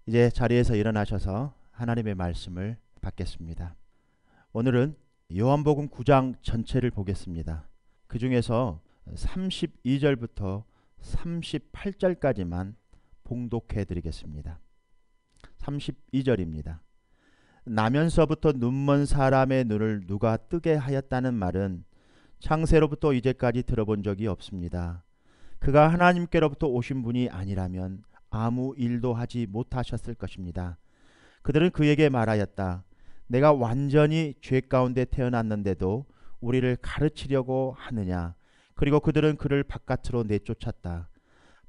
이제 자리에서 일어나셔서 하나님의 말씀을 받겠습니다. 오늘은 요한복음 9장 전체를 보겠습니다. 그 중에서 32절부터 38절까지만 봉독해 드리겠습니다. 32절입니다. 나면서부터 눈먼 사람의 눈을 누가 뜨게 하였다는 말은 창세로부터 이제까지 들어본 적이 없습니다. 그가 하나님께로부터 오신 분이 아니라면 아무 일도 하지 못하셨을 것입니다. 그들은 그에게 말하였다. 내가 완전히 죄 가운데 태어났는데도 우리를 가르치려고 하느냐. 그리고 그들은 그를 바깥으로 내쫓았다.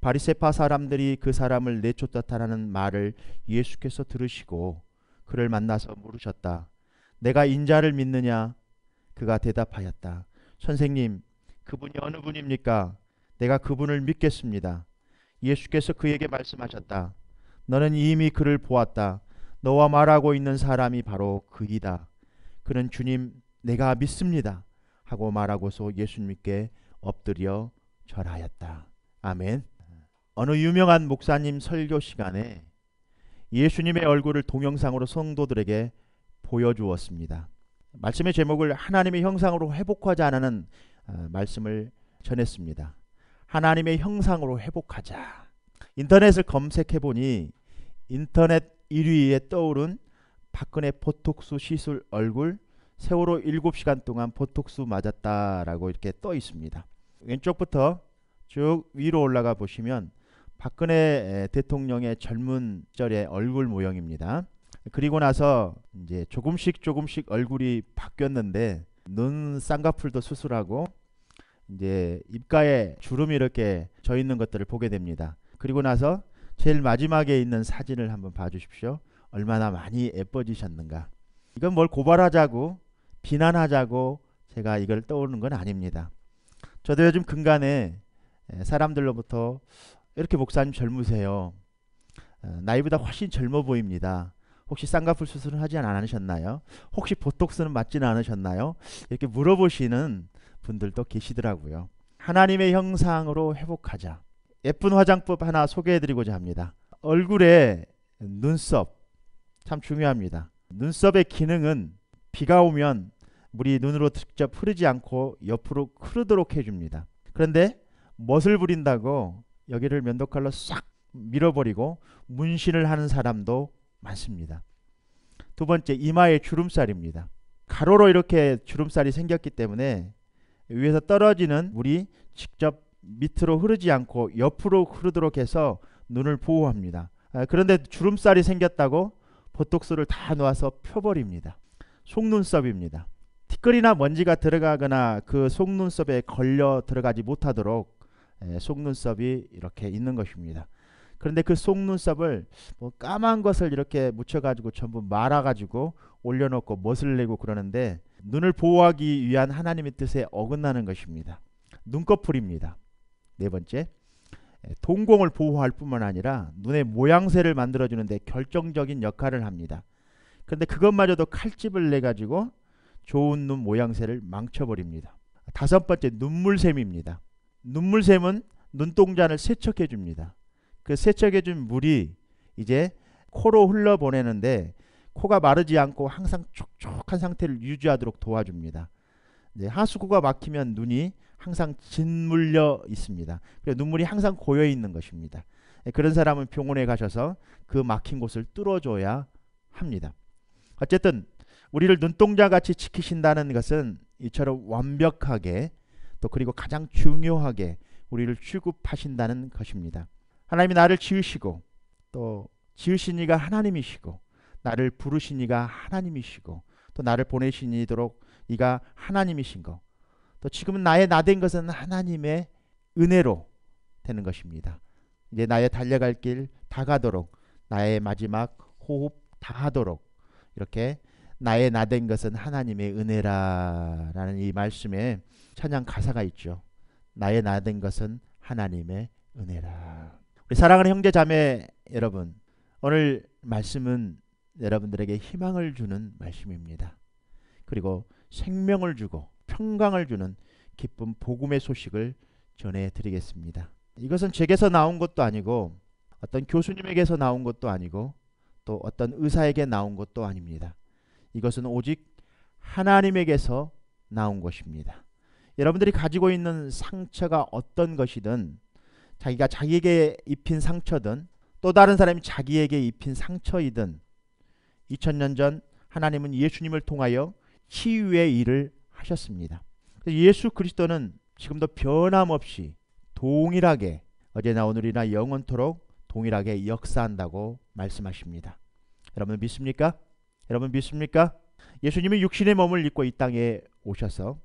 바리새파 사람들이 그 사람을 내쫓았다는 말을 예수께서 들으시고 그를 만나서 물으셨다. 내가 인자를 믿느냐? 그가 대답하였다. 선생님, 그분이 어느 분입니까? 내가 그분을 믿겠습니다. 예수께서 그에게 말씀하셨다. 너는 이미 그를 보았다. 너와 말하고 있는 사람이 바로 그이다. 그는 주님, 내가 믿습니다. 하고 말하고서 예수님께 엎드려 절하였다. 아멘. 어느 유명한 목사님 설교 시간에 예수님의 얼굴을 동영상으로 성도들에게 보여주었습니다. 말씀의 제목을 하나님의 형상으로 회복하자는 말씀을 전했습니다. 하나님의 형상으로 회복하자. 인터넷을 검색해 보니 인터넷 1위에 떠오른 박근혜 보톡스 시술 얼굴 세월호 7시간 동안 보톡스 맞았다라고 이렇게 떠 있습니다. 왼쪽부터 쭉 위로 올라가 보시면 박근혜 대통령의 젊은 시절의 얼굴 모형입니다. 그리고 나서 이제 조금씩 얼굴이 바뀌었는데 눈 쌍꺼풀도 수술하고 이제 입가에 주름이 이렇게 져 있는 것들을 보게 됩니다. 그리고 나서 제일 마지막에 있는 사진을 한번 봐주십시오. 얼마나 많이 예뻐지셨는가. 이건 뭘 고발하자고 비난하자고 제가 이걸 떠오르는 건 아닙니다. 저도 요즘 근간에 사람들로부터 이렇게 목사님 젊으세요. 나이보다 훨씬 젊어 보입니다. 혹시 쌍꺼풀 수술은 하지 않으셨나요? 혹시 보톡스는 맞지는 않으셨나요? 이렇게 물어보시는 분들도 계시더라고요. 하나님의 형상으로 회복하자. 예쁜 화장법 하나 소개해드리고자 합니다. 얼굴에 눈썹 참 중요합니다. 눈썹의 기능은 비가 오면 물이 눈으로 직접 흐르지 않고 옆으로 흐르도록 해줍니다. 그런데 멋을 부린다고 여기를 면도칼로 싹 밀어버리고 문신을 하는 사람도 많습니다. 두 번째, 이마에 주름살입니다. 가로로 이렇게 주름살이 생겼기 때문에 위에서 떨어지는 물이 직접 밑으로 흐르지 않고 옆으로 흐르도록 해서 눈을 보호합니다. 그런데 주름살이 생겼다고 보톡스를 다 놓아서 펴버립니다. 속눈썹입니다. 티끌이나 먼지가 들어가거나 그 속눈썹에 걸려 들어가지 못하도록 속눈썹이 이렇게 있는 것입니다. 그런데 그 속눈썹을 뭐 까만 것을 이렇게 묻혀가지고 전부 말아가지고 올려놓고 멋을 내고 그러는데 눈을 보호하기 위한 하나님의 뜻에 어긋나는 것입니다. 눈꺼풀입니다. 네 번째, 동공을 보호할 뿐만 아니라 눈의 모양새를 만들어주는데 결정적인 역할을 합니다. 그런데 그것마저도 칼집을 내가지고 좋은 눈 모양새를 망쳐버립니다. 다섯 번째, 눈물샘입니다. 눈물샘은 눈동자를 세척해 줍니다. 그 세척해 준 물이 이제 코로 흘러보내는데 코가 마르지 않고 항상 촉촉한 상태를 유지하도록 도와줍니다. 하수구가 막히면 눈이 항상 짓물려 있습니다. 그래서 눈물이 항상 고여 있는 것입니다. 그런 사람은 병원에 가셔서 그 막힌 곳을 뚫어줘야 합니다. 어쨌든 우리를 눈동자 같이 지키신다는 것은 이처럼 완벽하게 또 그리고 가장 중요하게 우리를 취급하신다는 것입니다. 하나님이 나를 지으시고 또 지으신 이가 하나님이시고 나를 부르신 이가 하나님이시고 또 나를 보내신 이도록 이가 하나님이신 거, 또 지금은 나의 나된 것은 하나님의 은혜로 되는 것입니다. 이제 나의 달려갈 길 다 가도록 나의 마지막 호흡 다 하도록 이렇게 나의 나된 것은 하나님의 은혜라라는 이 말씀에 찬양 가사가 있죠. 나의 나된 것은 하나님의 은혜라. 우리 사랑하는 형제 자매 여러분, 오늘 말씀은 여러분들에게 희망을 주는 말씀입니다. 그리고 생명을 주고 평강을 주는 기쁜 복음의 소식을 전해드리겠습니다. 이것은 제게서 나온 것도 아니고 어떤 교수님에게서 나온 것도 아니고 또 어떤 의사에게 나온 것도 아닙니다. 이것은 오직 하나님에게서 나온 것입니다. 여러분들이 가지고 있는 상처가 어떤 것이든, 자기가 자기에게 입힌 상처든 또 다른 사람이 자기에게 입힌 상처이든 2000년 전 하나님은 예수님을 통하여 치유의 일을 하셨습니다. 예수 그리스도는 지금도 변함없이 동일하게 어제나 오늘이나 영원토록 동일하게 역사한다고 말씀하십니다. 여러분 믿습니까? 여러분 믿습니까? 예수님이 육신의 몸을 입고 이 땅에 오셔서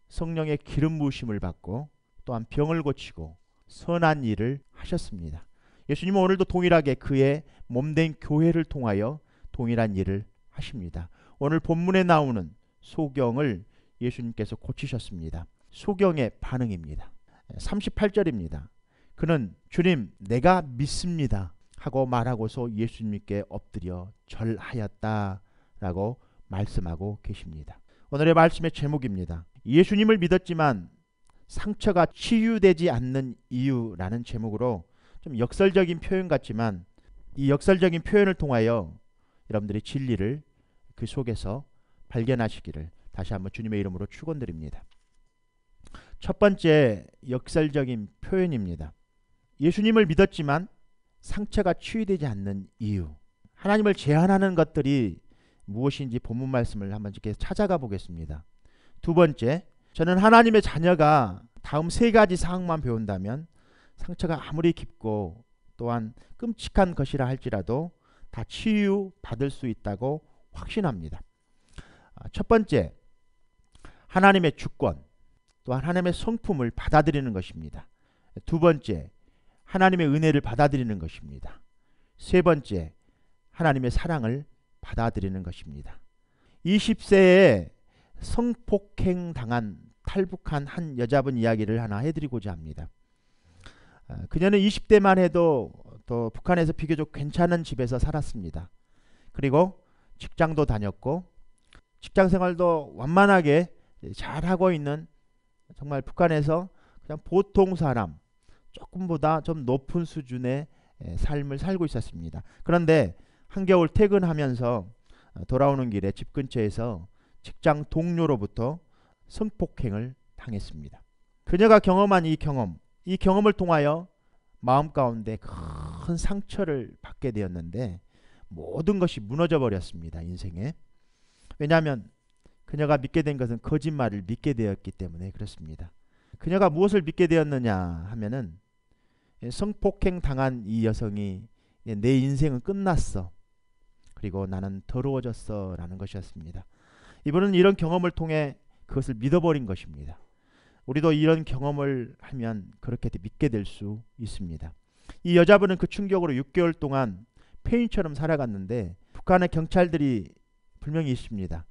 성령의 기름 부으심을 받고 또한 병을 고치고 선한 일을 하셨습니다. 예수님은 오늘도 동일하게 그의 몸된 교회를 통하여 동일한 일을 하십니다. 오늘 본문에 나오는 소경을 예수님께서 고치셨습니다. 소경의 반응입니다. 38절입니다. 그는 주님 내가 믿습니다 하고 말하고서 예수님께 엎드려 절하였다라고 말씀하고 계십니다. 오늘의 말씀의 제목입니다. 예수님을 믿었지만 상처가 치유되지 않는 이유라는 제목으로 좀 역설적인 표현 같지만 이 역설적인 표현을 통하여 여러분들이 진리를 그 속에서 발견하시기를 다시 한번 주님의 이름으로 축원드립니다. 첫 번째 역설적인 표현입니다. 예수님을 믿었지만 상처가 치유되지 않는 이유. 하나님을 제한하는 것들이 무엇인지 본문 말씀을 한번 이렇게 찾아가 보겠습니다. 두 번째, 저는 하나님의 자녀가 다음 세 가지 사항만 배운다면 상처가 아무리 깊고 또한 끔찍한 것이라 할지라도 다 치유받을 수 있다고 확신합니다. 첫 번째, 하나님의 주권, 또한 하나님의 성품을 받아들이는 것입니다. 두 번째, 하나님의 은혜를 받아들이는 것입니다. 세 번째, 하나님의 사랑을 받아들이는 것입니다. 20세에 성폭행 당한 탈북한 한 여자분 이야기를 하나 해드리고자 합니다. 그녀는 20대만 해도 또 북한에서 비교적 괜찮은 집에서 살았습니다. 그리고 직장도 다녔고 직장 생활도 완만하게 잘하고 있는 정말 북한에서 그냥 보통 사람, 조금보다 좀 높은 수준의 삶을 살고 있었습니다. 그런데 한겨울 퇴근하면서 돌아오는 길에 집 근처에서 직장 동료로부터 성폭행을 당했습니다. 그녀가 경험한 이 경험을 통하여 마음 가운데 큰 상처를 받게 되었는데 모든 것이 무너져 버렸습니다. 인생에. 왜냐하면 그녀가 믿게 된 것은 거짓말을 믿게 되었기 때문에 그렇습니다. 그녀가 무엇을 믿게 되었느냐 하면은 성폭행 당한 이 여성이 내 인생은 끝났어. 그리고 나는 더러워졌어 라는 것이었습니다. 이분은 이런 경험을 통해 그것을 믿어버린 것입니다. 우리도 이런 경험을 하면 그렇게 믿게 될 수 있습니다. 이 여자분은 그 충격으로 6개월 동안 폐인처럼 살아갔는데 북한의 경찰들이 분명히 있습니다.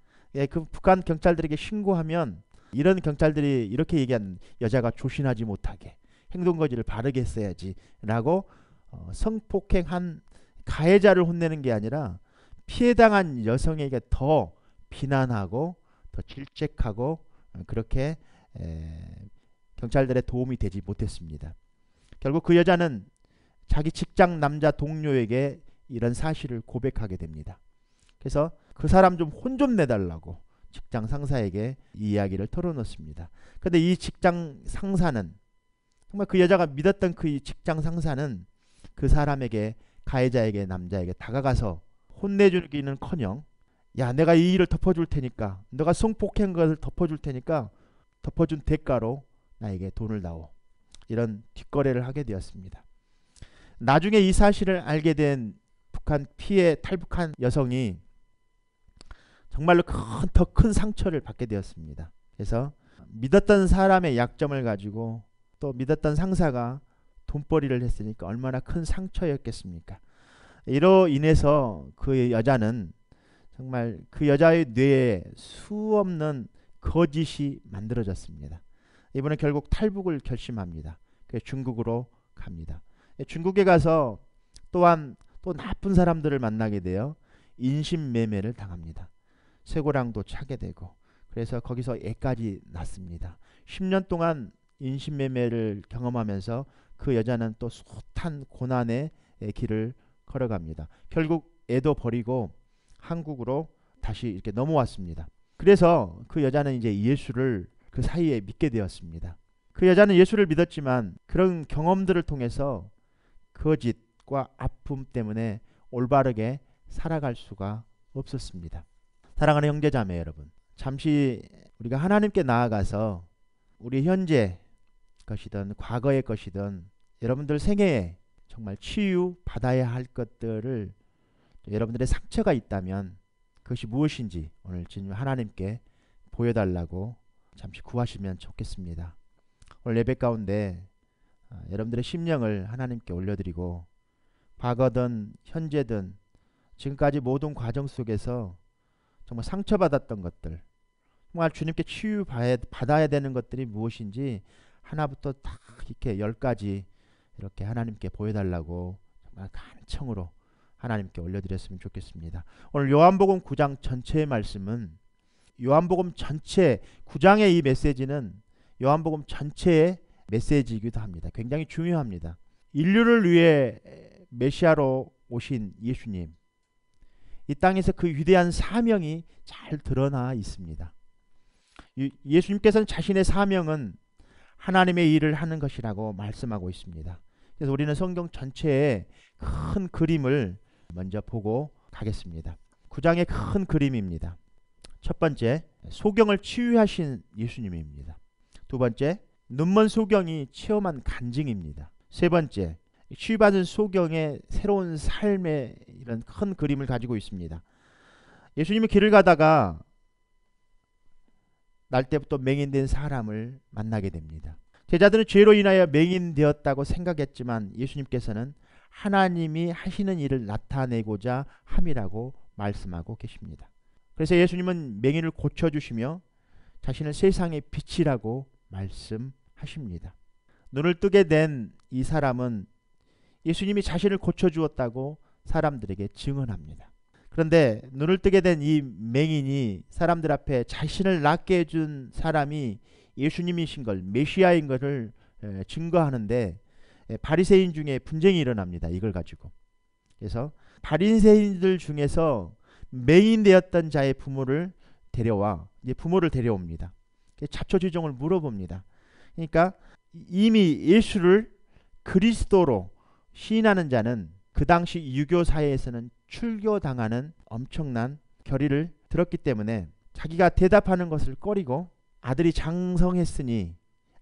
그 북한 경찰들에게 신고하면 이런 경찰들이 이렇게 얘기한 여자가 조신하지 못하게 행동거지를 바르게 했어야지 라고 성폭행한 가해자를 혼내는 게 아니라 피해당한 여성에게 더 비난하고 더 질책하고 그렇게 경찰들의 도움이 되지 못했습니다. 결국 그 여자는 자기 직장 남자 동료에게 이런 사실을 고백하게 됩니다. 그래서 그 사람 좀 혼 좀 내달라고 직장 상사에게 이 이야기를 털어놓습니다. 그런데 이 직장 상사는 정말 그 여자가 믿었던 그 직장 상사는 그 사람에게 가해자에게 남자에게 다가가서 혼내주기는커녕 야 내가 이 일을 덮어줄 테니까 너가 성폭행한 것을 덮어줄 테니까 덮어준 대가로 나에게 돈을 다오. 이런 뒷거래를 하게 되었습니다. 나중에 이 사실을 알게 된 북한 피해 탈북한 여성이 정말로 더 큰 상처를 받게 되었습니다. 그래서 믿었던 사람의 약점을 가지고 또 믿었던 상사가 돈벌이를 했으니까 얼마나 큰 상처였겠습니까? 이로 인해서 그 여자는 정말 그 여자의 뇌에 수없는 거짓이 만들어졌습니다. 이번에 결국 탈북을 결심합니다. 그래서 중국으로 갑니다. 중국에 가서 또한 또 나쁜 사람들을 만나게 되어 인신매매를 당합니다. 쇠고랑도 차게 되고 그래서 거기서 애까지 낳습니다. 10년 동안 인신매매를 경험하면서 그 여자는 또 숱한 고난의 길을 걸어갑니다. 결국 애도 버리고 한국으로 다시 이렇게 넘어왔습니다. 그래서 그 여자는 이제 예수를 그 사이에 믿게 되었습니다. 그 여자는 예수를 믿었지만 그런 경험들을 통해서 거짓과 아픔 때문에 올바르게 살아갈 수가 없었습니다. 사랑하는 형제자매 여러분, 잠시 우리가 하나님께 나아가서 우리 현재 것이든 과거의 것이든 여러분들 생애에 정말 치유 받아야 할 것들을, 여러분들의 상처가 있다면 그것이 무엇인지 오늘 주님 하나님께 보여달라고 잠시 구하시면 좋겠습니다. 오늘 예배 가운데 여러분들의 심령을 하나님께 올려드리고, 과거든 현재든 지금까지 모든 과정 속에서 정말 상처받았던 것들, 정말 주님께 치유받아야 되는 것들이 무엇인지 하나부터 다 이렇게 10가지 이렇게 하나님께 보여달라고 정말 간청으로 하나님께 올려드렸으면 좋겠습니다. 오늘 요한복음 9장 전체의 말씀은, 요한복음 전체 9장의 이 메시지는 요한복음 전체의 메시지이기도 합니다. 굉장히 중요합니다. 인류를 위해 메시아로 오신 예수님, 이 땅에서 그 위대한 사명이 잘 드러나 있습니다. 예수님께서는 자신의 사명은 하나님의 일을 하는 것이라고 말씀하고 있습니다. 그래서 우리는 성경 전체의 큰 그림을 먼저 보고 가겠습니다. 9장의 큰 그림입니다. 첫 번째, 소경을 치유하신 예수님입니다. 두 번째, 눈먼 소경이 체험한 간증입니다. 세 번째, 치유받은 소경의 새로운 삶의 이런 큰 그림을 가지고 있습니다. 예수님이 길을 가다가 날 때부터 맹인된 사람을 만나게 됩니다. 제자들은 죄로 인하여 맹인되었다고 생각했지만 예수님께서는 하나님이 하시는 일을 나타내고자 함이라고 말씀하고 계십니다. 그래서 예수님은 맹인을 고쳐주시며 자신을 세상의 빛이라고 말씀하십니다. 눈을 뜨게 된 이 사람은 예수님이 자신을 고쳐주었다고 사람들에게 증언합니다. 그런데 눈을 뜨게 된 이 맹인이 사람들 앞에 자신을 낫게 해준 사람이 예수님이신 걸, 메시아인 것을 증거하는데 바리새인 중에 분쟁이 일어납니다. 이걸 가지고. 그래서 바리새인들 중에서 맹인 되었던 자의 부모를 데려옵니다. 자초지종을 물어봅니다. 그러니까 이미 예수를 그리스도로 시인하는 자는 그 당시 유교 사회에서는 출교당하는 엄청난 결의를 들었기 때문에 자기가 대답하는 것을 꺼리고 아들이 장성했으니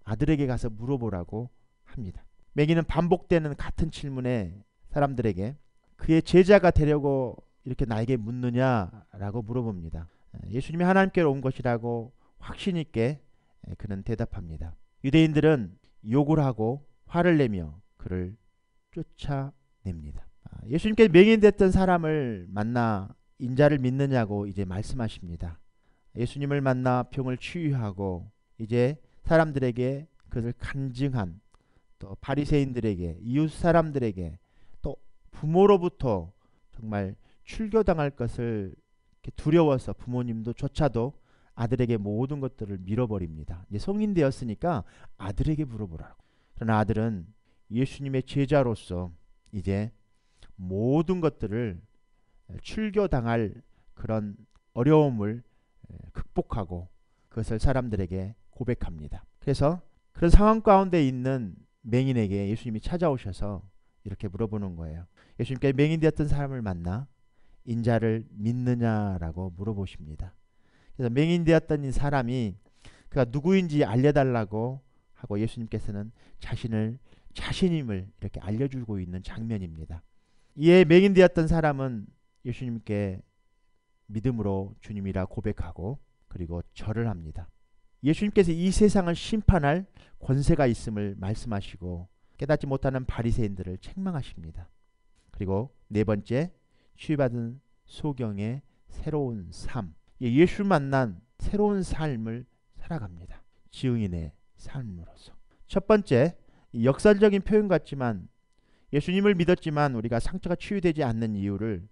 아들에게 가서 물어보라고 합니다. 맹인은 반복되는 같은 질문에 사람들에게 그의 제자가 되려고 이렇게 나에게 묻느냐라고 물어봅니다. 예수님이 하나님께로 온 것이라고 확신 있게 그는 대답합니다. 유대인들은 욕을 하고 화를 내며 그를 쫓아냅니다. 예수님께 맹인됐던 사람을 만나 인자를 믿느냐고 이제 말씀하십니다. 예수님을 만나 병을 치유하고 이제 사람들에게 그것을 간증한, 또 바리새인들에게, 이웃 사람들에게, 또 부모로부터 정말 출교당할 것을 두려워서 부모님도 조차도 아들에게 모든 것들을 밀어버립니다. 이제 성인 되었으니까 아들에게 물어보라고. 그러나 아들은 예수님의 제자로서 이제 모든 것들을 출교당할 그런 어려움을 극복하고 그것을 사람들에게 고백합니다. 그래서 그런 상황 가운데 있는 맹인에게 예수님이 찾아오셔서 이렇게 물어보는 거예요. 예수님께 맹인되었던 사람을 만나 인자를 믿느냐라고 물어보십니다. 그래서 맹인되었던 이 사람이 그가 누구인지 알려달라고 하고 예수님께서는 자신임을 이렇게 알려주고 있는 장면입니다. 이에 맹인되었던 사람은 예수님께 믿음으로 주님이라 고백하고 그리고 절을 합니다. 예수님께서 이 세상을 심판할 권세가 있음을 말씀하시고 깨닫지 못하는 바리새인들을 책망하십니다. 그리고 네 번째, 치유받은 소경의 새로운 삶, 예수 만난 새로운 삶을 살아갑니다. 증인의 삶으로서. 첫 번째, 역설적인 표현 같지만 예수님을 믿었지만 우리가 상처가 치유되지 않는 이유를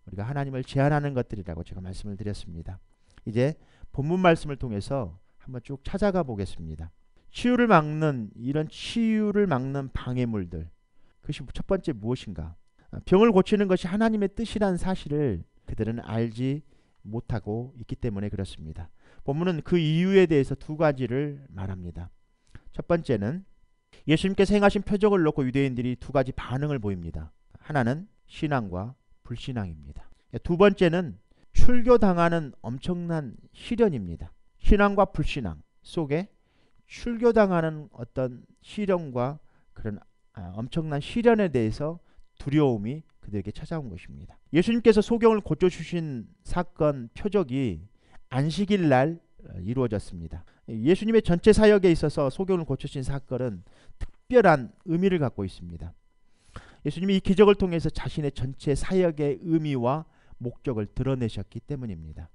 우리가 하나님을 제한하는 것들이라고 제가 말씀을 드렸습니다. 이제 본문 말씀을 통해서 한번 쭉 찾아가 보겠습니다. 치유를 막는 방해물들, 그것이 첫 번째 무엇인가? 병을 고치는 것이 하나님의 뜻이란 사실을 그들은 알지 못하고 있기 때문에 그렇습니다. 본문은 그 이유에 대해서 두 가지를 말합니다. 첫 번째는 예수님께서 행하신 표적을 놓고 유대인들이 두 가지 반응을 보입니다. 하나는 신앙과 불신앙입니다. 두 번째는 출교당하는 엄청난 시련입니다. 신앙과 불신앙 속에 출교당하는 어떤 시련과 그런 엄청난 시련에 대해서 두려움이 그들에게 찾아온 것입니다. 예수님께서 소경을 고쳐주신 사건 표적이 안식일 날 이루어졌습니다. 예수님의 전체 사역에 있어서 소경을 고쳐주신 사건은 특별한 의미를 갖고 있습니다. 예수님이 이 기적을 통해서 자신의 전체 사역의 의미와 목적을 드러내셨기 때문입니다.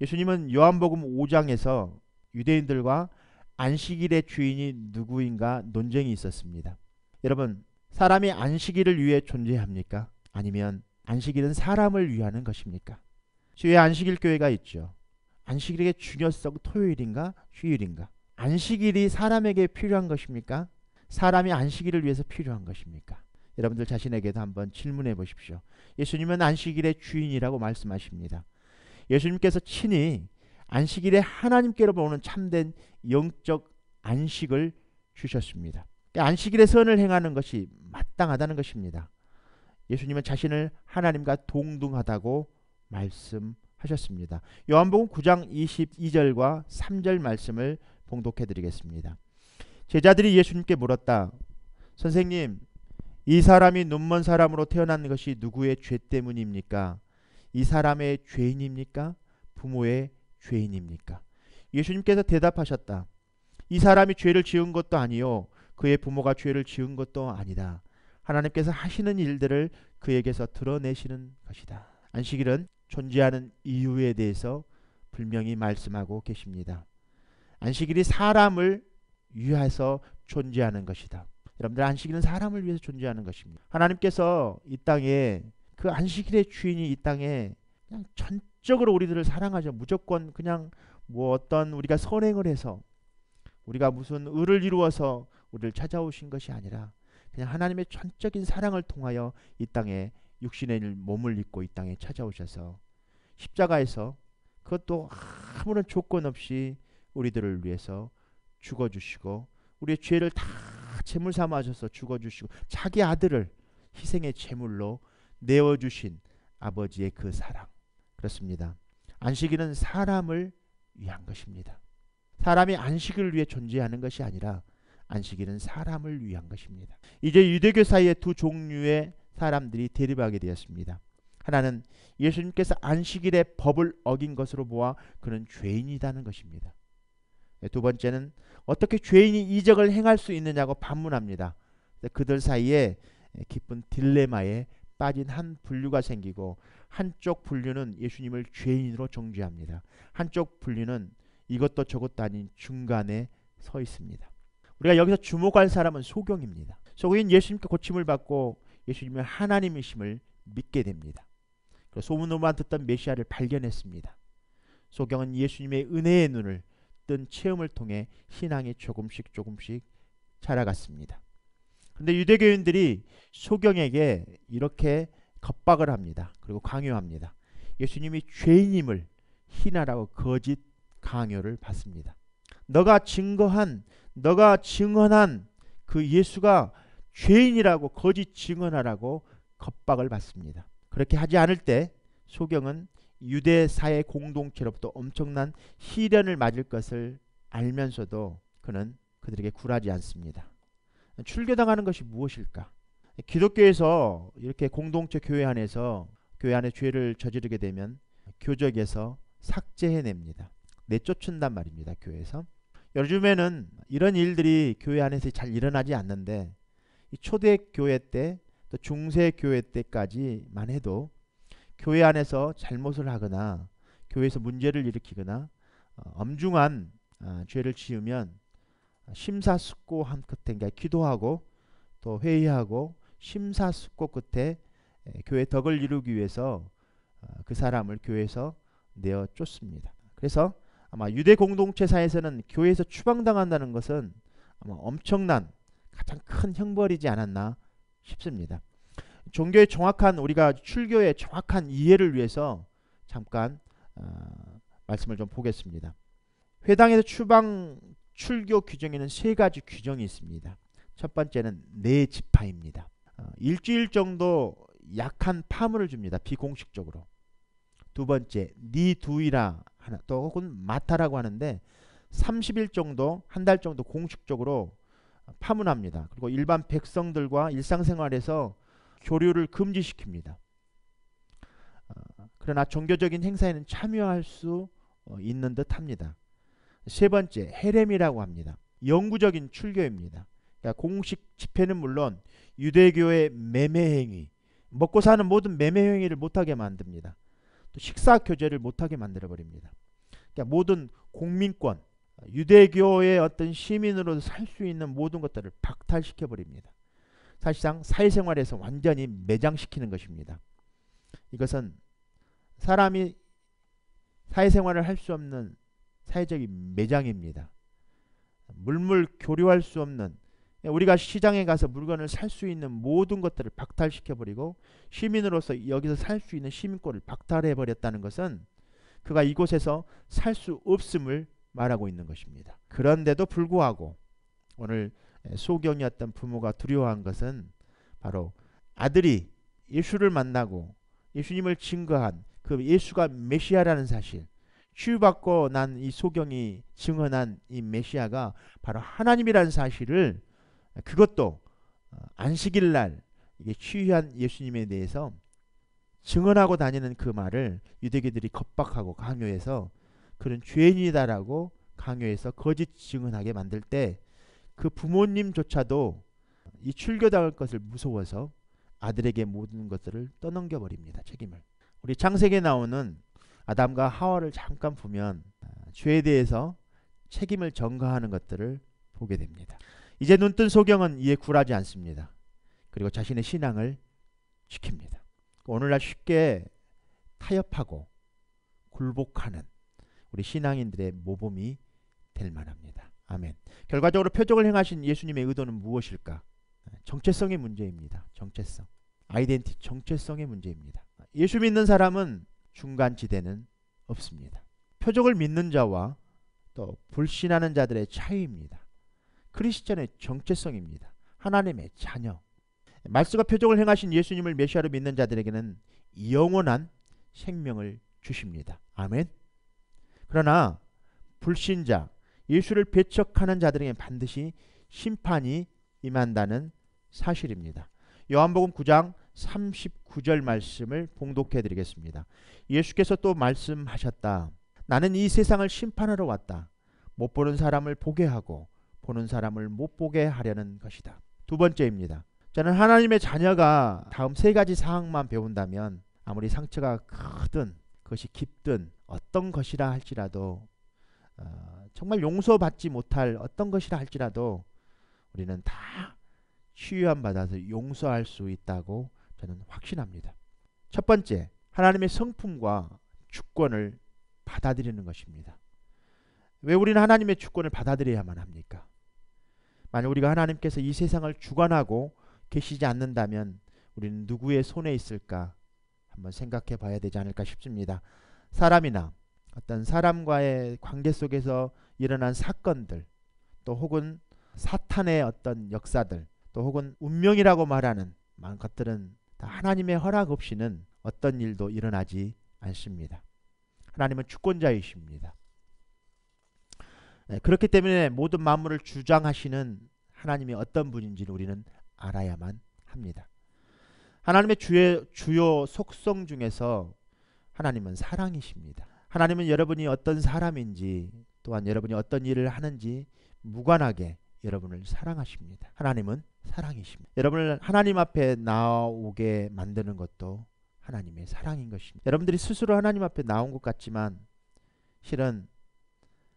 예수님은 요한복음 5장에서 유대인들과 안식일의 주인이 누구인가 논쟁이 있었습니다. 여러분, 사람이 안식일을 위해 존재합니까? 아니면 안식일은 사람을 위하는 것입니까? 주의 안식일 교회가 있죠. 안식일의 중요성 토요일인가 휴일인가? 안식일이 사람에게 필요한 것입니까? 사람이 안식일을 위해서 필요한 것입니까? 여러분들 자신에게도 한번 질문해 보십시오. 예수님은 안식일의 주인이라고 말씀하십니다. 예수님께서 친히 안식일에 하나님께로부터 오는 참된 영적 안식을 주셨습니다. 안식일에 선을 행하는 것이 마땅하다는 것입니다. 예수님은 자신을 하나님과 동등하다고 말씀하셨습니다. 요한복음 9장 22절과 3절 말씀을 봉독해 드리겠습니다. 제자들이 예수님께 물었다. 선생님, 이 사람이 눈먼 사람으로 태어난 것이 누구의 죄 때문입니까? 이 사람의 죄인입니까? 부모의 죄인입니까? 예수님께서 대답하셨다. 이 사람이 죄를 지은 것도 아니요 그의 부모가 죄를 지은 것도 아니다. 하나님께서 하시는 일들을 그에게서 드러내시는 것이다. 안식일은 존재하는 이유에 대해서 분명히 말씀하고 계십니다. 안식일이 사람을 위해서 존재하는 것이다. 여러분들, 안식일은 사람을 위해서 존재하는 것입니다. 하나님께서 이 땅에 그 안식일의 주인이 이 땅에 그냥 전적으로 우리들을 사랑하죠. 무조건 그냥 뭐 어떤 우리가 선행을 해서 우리가 무슨 의를 이루어서 우리를 찾아오신 것이 아니라 그냥 하나님의 전적인 사랑을 통하여 이 땅에 육신의 몸을 입고 이 땅에 찾아오셔서 십자가에서 그것도 아무런 조건 없이 우리들을 위해서 죽어주시고 우리의 죄를 다 제물 삼아셔서 죽어주시고 자기 아들을 희생의 제물로 내어주신 아버지의 그 사랑. 그렇습니다. 안식일은 사람을 위한 것입니다. 사람이 안식일을 위해 존재하는 것이 아니라 안식일은 사람을 위한 것입니다. 이제 유대교 사이에 두 종류의 사람들이 대립하게 되었습니다. 하나는 예수님께서 안식일의 법을 어긴 것으로 보아 그는 죄인이라는 것입니다. 두 번째는 어떻게 죄인이 이적을 행할 수 있느냐고 반문합니다. 그들 사이에 깊은 딜레마에 빠진 한 분류가 생기고 한쪽 분류는 예수님을 죄인으로 정죄합니다. 한쪽 분류는 이것도 저것도 아닌 중간에 서 있습니다. 우리가 여기서 주목할 사람은 소경입니다. 소경인 예수님께 고침을 받고 예수님의 하나님이심을 믿게 됩니다. 소문으로만 듣던 메시아를 발견했습니다. 소경은 예수님의 은혜의 눈을 뜬 체험을 통해 신앙이 조금씩 자라갔습니다. 그런데 유대교인들이 소경에게 이렇게 겁박을 합니다. 그리고 강요합니다. 예수님이 죄인임을 희나라고 거짓 강요를 받습니다. 너가 증언한 그 예수가 죄인이라고 거짓 증언하라고 겁박을 받습니다. 그렇게 하지 않을 때 소경은 유대 사회 공동체로부터 엄청난 시련을 맞을 것을 알면서도 그는 그들에게 굴하지 않습니다. 출교당하는 것이 무엇일까? 기독교에서 이렇게 공동체 교회 안에서 교회 안에 죄를 저지르게 되면 교적에서 삭제해냅니다. 내쫓는단 말입니다. 교회에서. 요즘에는 이런 일들이 교회 안에서 잘 일어나지 않는데 이 초대교회 때 또 중세교회 때까지만 해도 교회 안에서 잘못을 하거나 교회에서 문제를 일으키거나 엄중한 죄를 지으면 심사숙고한 끝에 기도하고 또 회의하고 심사숙고 끝에 교회 덕을 이루기 위해서 그 사람을 교회에서 내어 쫓습니다. 그래서 아마 유대 공동체사에서는 교회에서 추방당한다는 것은 아마 엄청난 가장 큰 형벌이지 않았나 싶습니다. 종교의 정확한 우리가 출교의 정확한 이해를 위해서 잠깐 말씀을 좀 보겠습니다. 회당에서 출교 규정에는 세 가지 규정이 있습니다. 첫 번째는 네 지파입니다. 일주일 정도 약한 파문을 줍니다. 비공식적으로. 두 번째 니두이라 하나, 또 혹은 마타라고 하는데 30일 정도, 한 달 정도 공식적으로 파문합니다. 그리고 일반 백성들과 일상생활에서 교류를 금지시킵니다. 그러나 종교적인 행사에는 참여할 수 있는 듯 합니다. 세 번째 헤렘이라고 합니다. 영구적인 출교입니다. 그러니까 공식 집회는 물론 유대교의 매매행위, 먹고 사는 모든 매매행위를 못하게 만듭니다. 또 식사 교제를 못하게 만들어버립니다. 그러니까 모든 공민권, 유대교의 어떤 시민으로 살 수 있는 모든 것들을 박탈시켜버립니다. 사실상 사회생활에서 완전히 매장시키는 것입니다. 이것은 사람이 사회생활을 할 수 없는 사회적인 매장입니다. 물물 교류할 수 없는, 우리가 시장에 가서 물건을 살 수 있는 모든 것들을 박탈시켜버리고 시민으로서 여기서 살 수 있는 시민권을 박탈해버렸다는 것은 그가 이곳에서 살 수 없음을 말하고 있는 것입니다. 그런데도 불구하고 오늘 소경이었던 부모가 두려워한 것은 바로 아들이 예수를 만나고 예수님을 증거한 그 예수가 메시아라는 사실, 치유받고 난 이 소경이 증언한 이 메시아가 바로 하나님이라는 사실을, 그것도 안식일날 이게 치유한 예수님에 대해서 증언하고 다니는 그 말을 유대교들이 겁박하고 강요해서 그런 죄인이다라고 강요해서 거짓 증언하게 만들 때 그 부모님조차도 이 출교당할 것을 무서워서 아들에게 모든 것들을 떠넘겨 버립니다. 책임을. 우리 창세기에 나오는 아담과 하와를 잠깐 보면 죄에 대해서 책임을 전가하는 것들을 보게 됩니다. 이제 눈뜬 소경은 이에 굴하지 않습니다. 그리고 자신의 신앙을 지킵니다. 오늘날 쉽게 타협하고 굴복하는 우리 신앙인들의 모범이 될 만합니다. 아멘. 결과적으로 표적을 행하신 예수님의 의도는 무엇일까? 정체성의 문제입니다. 정체성. 아이덴티, 정체성의 문제입니다. 예수 믿는 사람은 중간지대는 없습니다. 표적을 믿는 자와 또 불신하는 자들의 차이입니다. 크리스천의 정체성입니다. 하나님의 자녀. 말씀과 표적을 행하신 예수님을 메시아로 믿는 자들에게는 영원한 생명을 주십니다. 아멘. 그러나 불신자, 예수를 배척하는 자들에게 반드시 심판이 임한다는 사실입니다. 요한복음 9장 39절 말씀을 봉독해 드리겠습니다. 예수께서 또 말씀하셨다. 나는 이 세상을 심판하러 왔다. 못 보는 사람을 보게 하고 보는 사람을 못 보게 하려는 것이다. 두 번째입니다. 저는 하나님의 자녀가 다음 세 가지 사항만 배운다면 아무리 상처가 크든 그것이 깊든 어떤 것이라 할지라도 정말 용서받지 못할 어떤 것이라 할지라도 우리는 다 치유함 받아서 용서할 수 있다고 저는 확신합니다. 첫 번째, 하나님의 성품과 주권을 받아들이는 것입니다. 왜 우리는 하나님의 주권을 받아들여야만 합니까? 만약 우리가 하나님께서 이 세상을 주관하고 계시지 않는다면 우리는 누구의 손에 있을까 한번 생각해 봐야 되지 않을까 싶습니다. 사람이나 어떤 사람과의 관계 속에서 일어난 사건들, 또 혹은 사탄의 어떤 역사들, 또 혹은 운명이라고 말하는 많은 것들은 다 하나님의 허락 없이는 어떤 일도 일어나지 않습니다. 하나님은 주권자이십니다. 그렇기 때문에 모든 만물을 주장하시는 하나님이 어떤 분인지를 우리는 알아야만 합니다. 하나님의 주요 속성 중에서 하나님은 사랑이십니다. 하나님은 여러분이 어떤 사람인지 또한 여러분이 어떤 일을 하는지 무관하게 여러분을 사랑하십니다. 하나님은 사랑이십니다. 여러분을 하나님 앞에 나오게 만드는 것도 하나님의 사랑인 것입니다. 여러분들이 스스로 하나님 앞에 나온 것 같지만 실은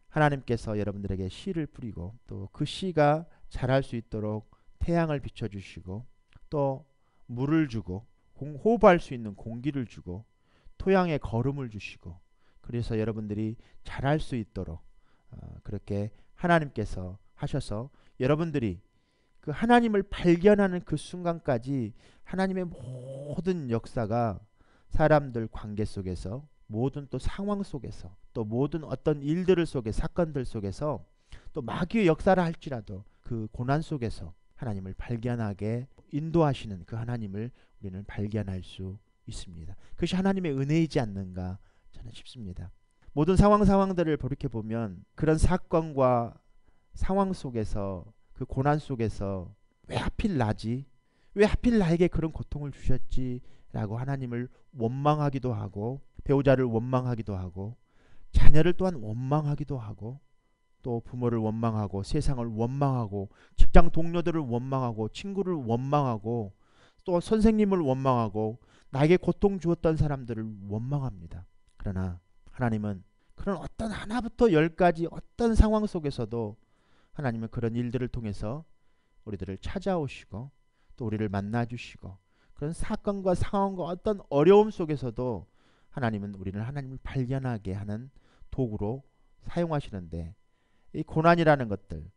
하나님께서 여러분들에게 씨를 뿌리고 또 그 씨가 자랄 수 있도록 태양을 비춰주시고 또 물을 주고 호흡할 수 있는 공기를 주고 토양에 거름을 주시고 그래서 여러분들이 자랄 수 있도록 그렇게 하나님께서 하셔서 여러분들이 그 하나님을 발견하는 그 순간까지 하나님의 모든 역사가 사람들 관계 속에서, 모든 또 상황 속에서, 또 모든 어떤 일들 속에, 사건들 속에서, 또 마귀의 역사를 할지라도 그 고난 속에서 하나님을 발견하게 인도하시는 그 하나님을 우리는 발견할 수 있습니다. 그것이 하나님의 은혜이지 않는가 저는 싶습니다. 모든 상황들을 돌이켜 보면 그런 사건과 상황 속에서, 그 고난 속에서 왜 하필 나지? 왜 하필 나에게 그런 고통을 주셨지? 라고 하나님을 원망하기도 하고, 배우자를 원망하기도 하고, 자녀를 또한 원망하기도 하고, 또 부모를 원망하고, 세상을 원망하고, 직장 동료들을 원망하고, 친구를 원망하고, 또 선생님을 원망하고, 나에게 고통 주었던 사람들을 원망합니다. 그러나 하나님은 그런 어떤 하나부터 열까지 어떤 상황 속에서도 하나님은 그런 일들을 통해서 우리들을 찾아오시고, 또 우리를 만나주시고, 그런 사건과 상황과 어떤 어려움 속에서도 하나님은 우리는 하나님을 발견하게 하는 도구로 사용하시는데, 이 고난이라는 것들,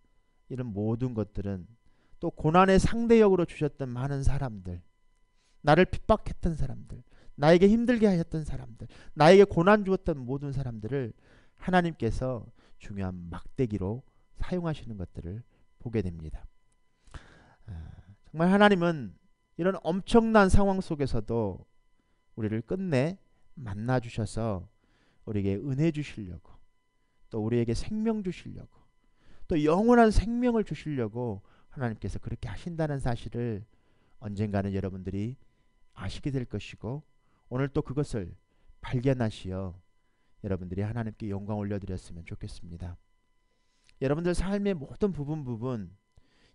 이런 모든 것들은 또 고난의 상대역으로 주셨던 많은 사람들, 나를 핍박했던 사람들, 나에게 힘들게 하셨던 사람들, 나에게 고난 주었던 모든 사람들을 하나님께서 중요한 막대기로 사용하시는 것들을 보게 됩니다. 정말 하나님은 이런 엄청난 상황 속에서도 우리를 끝내 만나 주셔서 우리에게 은혜 주시려고, 또 우리에게 생명 주시려고, 또 영원한 생명을 주시려고 하나님께서 그렇게 하신다는 사실을 언젠가는 여러분들이 아시게 될 것이고, 오늘 또 그것을 발견하시어 여러분들이 하나님께 영광 올려드렸으면 좋겠습니다. 여러분들 삶의 모든 부분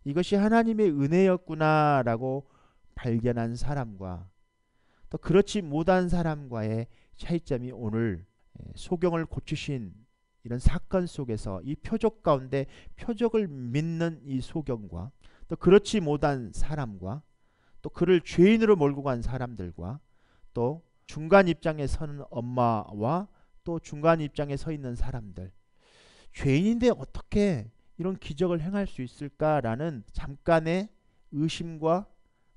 이것이 하나님의 은혜였구나라고 발견한 사람과, 또 그렇지 못한 사람과의 차이점이 오늘 소경을 고치신 이런 사건 속에서 이 표적 가운데 표적을 믿는 이 소경과, 또 그렇지 못한 사람과, 또 그를 죄인으로 몰고 간 사람들과, 또 중간 입장에 서는 엄마와 또 중간 입장에 서 있는 사람들, 죄인인데 어떻게 이런 기적을 행할 수 있을까라는 잠깐의 의심과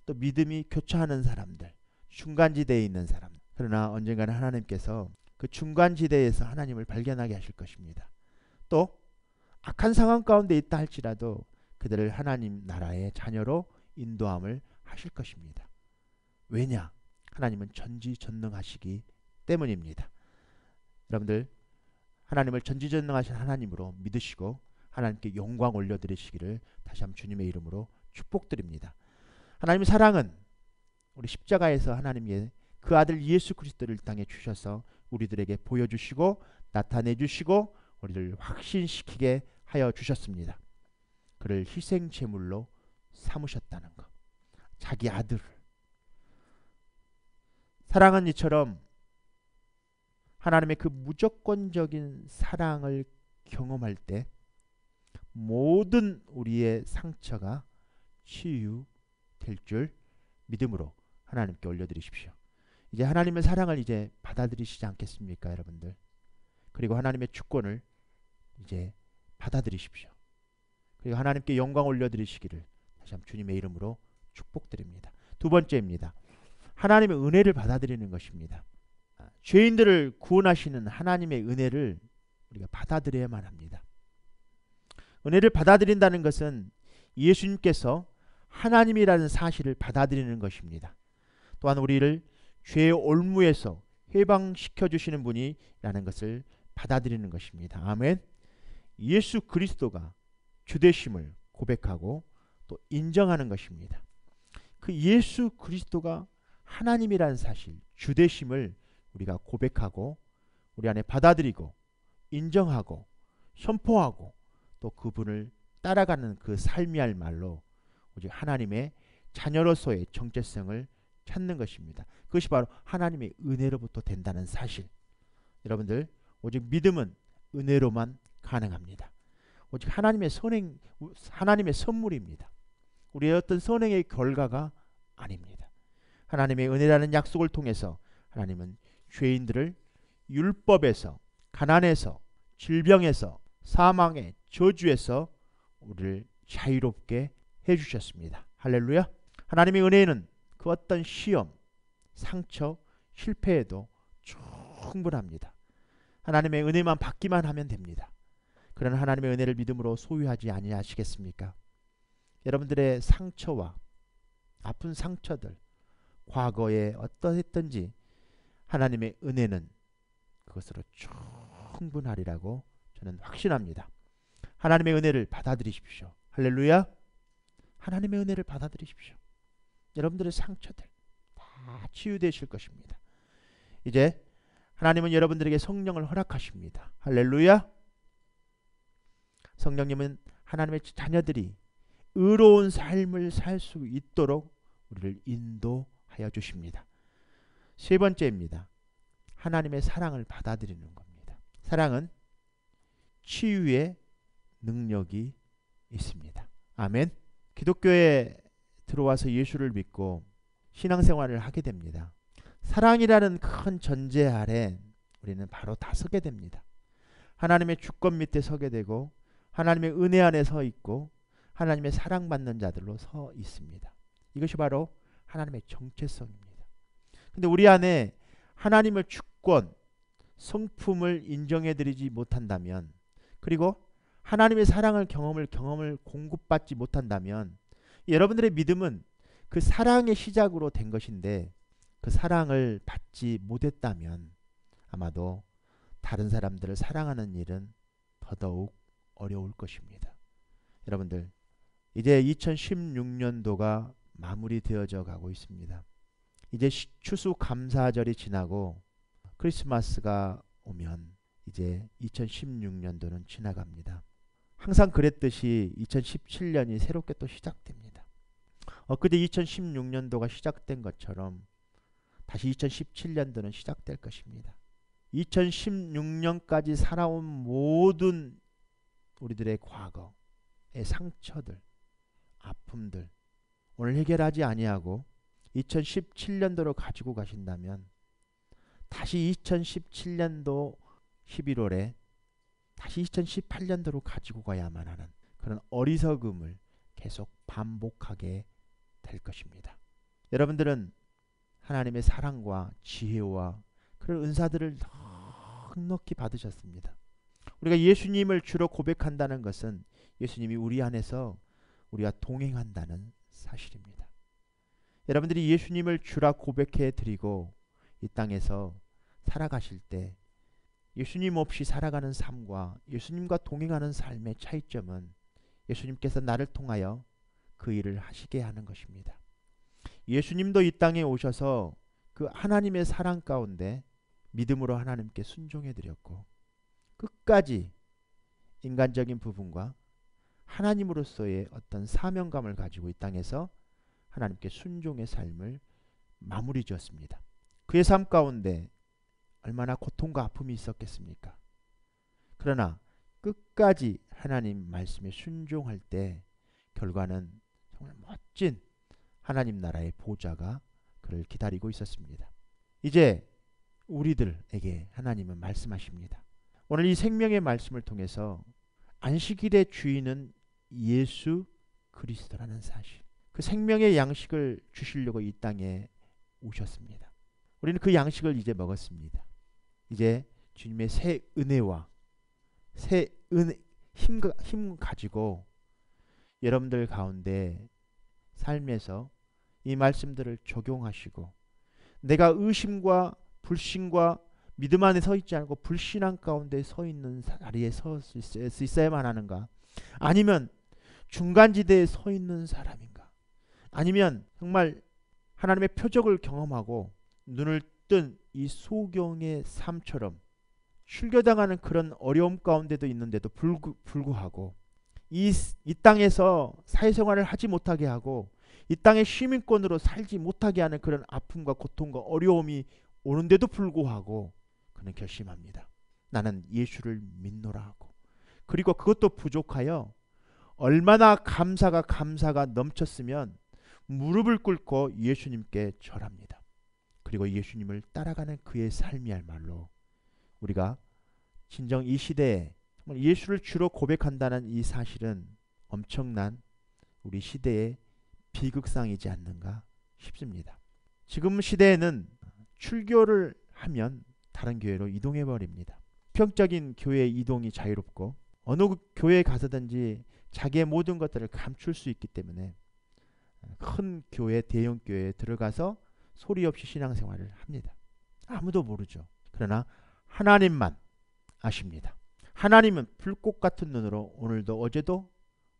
또 믿음이 교차하는 사람들, 중간지대에 있는 사람들. 그러나 언젠가는 하나님께서 그 중간지대에서 하나님을 발견하게 하실 것입니다. 또 악한 상황 가운데 있다 할지라도 그들을 하나님 나라의 자녀로 인도함을 하실 것입니다. 왜냐? 하나님은 전지전능하시기 때문입니다. 여러분들 하나님을 전지전능하신 하나님으로 믿으시고 하나님께 영광 올려드리시기를 다시 한번 주님의 이름으로 축복드립니다. 하나님의 사랑은 우리 십자가에서 하나님의 그 아들 예수 그리스도를 이 땅에 주셔서 우리들에게 보여주시고 나타내주시고 우리를 확신시키게 하여 주셨습니다. 그를 희생제물로 삼으셨다는 것, 자기 아들을. 사랑은 이처럼 하나님의 그 무조건적인 사랑을 경험할 때 모든 우리의 상처가 치유될 줄 믿음으로 하나님께 올려드리십시오. 이제 하나님의 사랑을 이제 받아들이시지 않겠습니까, 여러분들? 그리고 하나님의 주권을 이제 받아들이십시오. 그리고 하나님께 영광 올려드리시기를 다시 한번 주님의 이름으로 축복드립니다. 두 번째입니다. 하나님의 은혜를 받아들이는 것입니다. 죄인들을 구원하시는 하나님의 은혜를 우리가 받아들여야만 합니다. 은혜를 받아들인다는 것은 예수님께서 하나님이라는 사실을 받아들이는 것입니다. 또한 우리를 죄의 올무에서 해방시켜 주시는 분이라는 것을 받아들이는 것입니다. 아멘. 예수 그리스도가 주되심을 고백하고 또 인정하는 것입니다. 그 예수 그리스도가 하나님이라는 사실, 주되심을 우리가 고백하고 우리 안에 받아들이고 인정하고 선포하고 또 그분을 따라가는 그 삶이야말로 오직 하나님의 자녀로서의 정체성을 찾는 것입니다. 그것이 바로 하나님의 은혜로부터 된다는 사실. 여러분들, 오직 믿음은 은혜로만 가능합니다. 오직 하나님의 선행, 하나님의 선물입니다. 우리의 어떤 선행의 결과가 아닙니다. 하나님의 은혜라는 약속을 통해서 하나님은 죄인들을 율법에서, 가난에서, 질병에서, 사망의 저주에서 우리를 자유롭게 주셨습니다. 할렐루야. 하나님의 은혜는 그 어떤 시험, 상처, 실패에도 충분합니다. 하나님의 은혜만 받기만 하면 됩니다. 그러나 하나님의 은혜를 믿음으로 소유하지 아니하시겠습니까? 여러분들의 상처와 아픈 상처들, 과거에 어떠했든지 하나님의 은혜는 그것으로 충분하리라고 저는 확신합니다. 하나님의 은혜를 받아들이십시오. 할렐루야. 하나님의 은혜를 받아들이십시오. 여러분들의 상처들 다 치유되실 것입니다. 이제 하나님은 여러분들에게 성령을 허락하십니다. 할렐루야. 성령님은 하나님의 자녀들이 의로운 삶을 살 수 있도록 우리를 인도하여 주십니다. 세 번째입니다. 하나님의 사랑을 받아들이는 겁니다. 사랑은 치유의 능력이 있습니다. 아멘. 기독교에 들어와서 예수를 믿고 신앙생활을 하게 됩니다. 사랑이라는 큰 전제 아래 우리는 바로 다 서게 됩니다. 하나님의 주권 밑에 서게 되고 하나님의 은혜 안에 서 있고 하나님의 사랑받는 자들로 서 있습니다. 이것이 바로 하나님의 정체성입니다. 근데 우리 안에 하나님의 주권, 성품을 인정해드리지 못한다면, 그리고 하나님의 사랑을 경험을 공급받지 못한다면 여러분들의 믿음은 그 사랑의 시작으로 된 것인데 그 사랑을 받지 못했다면 아마도 다른 사람들을 사랑하는 일은 더더욱 어려울 것입니다. 여러분들, 이제 2016년도가 마무리되어져 가고 있습니다. 이제 추수감사절이 지나고 크리스마스가 오면 이제 2016년도는 지나갑니다. 항상 그랬듯이 2017년이 새롭게 또 시작됩니다. 엊그제 2016년도가 시작된 것처럼 다시 2017년도는 시작될 것입니다. 2016년까지 살아온 모든 우리들의 과거의 상처들, 아픔들 오늘 해결하지 아니하고 2017년도로 가지고 가신다면 다시 2017년도 11월에 다시 2018년도로 가지고 가야만 하는 그런 어리석음을 계속 반복하게 될 것입니다. 여러분들은 하나님의 사랑과 지혜와 그런 은사들을 넉넉히 받으셨습니다. 우리가 예수님을 주로 고백한다는 것은 예수님이 우리 안에서 우리와 동행한다는 사실입니다. 여러분들이 예수님을 주라 고백해 드리고 이 땅에서 살아가실 때 예수님 없이 살아가는 삶과 예수님과 동행하는 삶의 차이점은 예수님께서 나를 통하여 그 일을 하시게 하는 것입니다. 예수님도 이 땅에 오셔서 그 하나님의 사랑 가운데 믿음으로 하나님께 순종해 드렸고 끝까지 인간적인 부분과 하나님으로서의 어떤 사명감을 가지고 이 땅에서 하나님께 순종의 삶을 마무리 지었습니다. 그의 삶 가운데 얼마나 고통과 아픔이 있었겠습니까? 그러나 끝까지 하나님 말씀에 순종할 때 결과는 정말 멋진 하나님 나라의 보좌가 그를 기다리고 있었습니다. 이제 우리들에게 하나님은 말씀하십니다. 오늘 이 생명의 말씀을 통해서 안식일의 주인은 예수 그리스도라는 사실, 그 생명의 양식을 주시려고 이 땅에 오셨습니다. 우리는 그 양식을 이제 먹었습니다. 이제 주님의 새 은혜와 새 힘 가지고 여러분들 가운데 삶에서 이 말씀들을 적용하시고 내가 의심과 불신과 믿음 안에 서 있지 않고 불신앙 가운데 서 있는 자리에 서 있어야만 하는가? 아니면 중간지대에 서 있는 사람인가? 아니면 정말 하나님의 표적을 경험하고 눈을 뜬 이 소경의 삶처럼 출교당하는 그런 어려움 가운데도 있는데도 불구하고 이 땅에서 사회생활을 하지 못하게 하고 이 땅의 시민권으로 살지 못하게 하는 그런 아픔과 고통과 어려움이 오는데도 불구하고 그는 결심합니다. 나는 예수를 믿노라 하고, 그리고 그것도 부족하여 얼마나 감사가 넘쳤으면 무릎을 꿇고 예수님께 절합니다. 그리고 예수님을 따라가는 그의 삶이야말로 우리가 진정 이 시대에 예수를 주로 고백한다는 이 사실은 엄청난 우리 시대의 비극상이지 않는가 싶습니다. 지금 시대에는 출교를 하면 다른 교회로 이동해 버립니다. 평적인 교회 이동이 자유롭고 어느 교회에 가서든지 자기의 모든 것들을 감출 수 있기 때문에 큰 교회, 대형 교회에 들어가서 소리 없이 신앙생활을 합니다. 아무도 모르죠. 그러나 하나님만 아십니다. 하나님은 불꽃 같은 눈으로 오늘도 어제도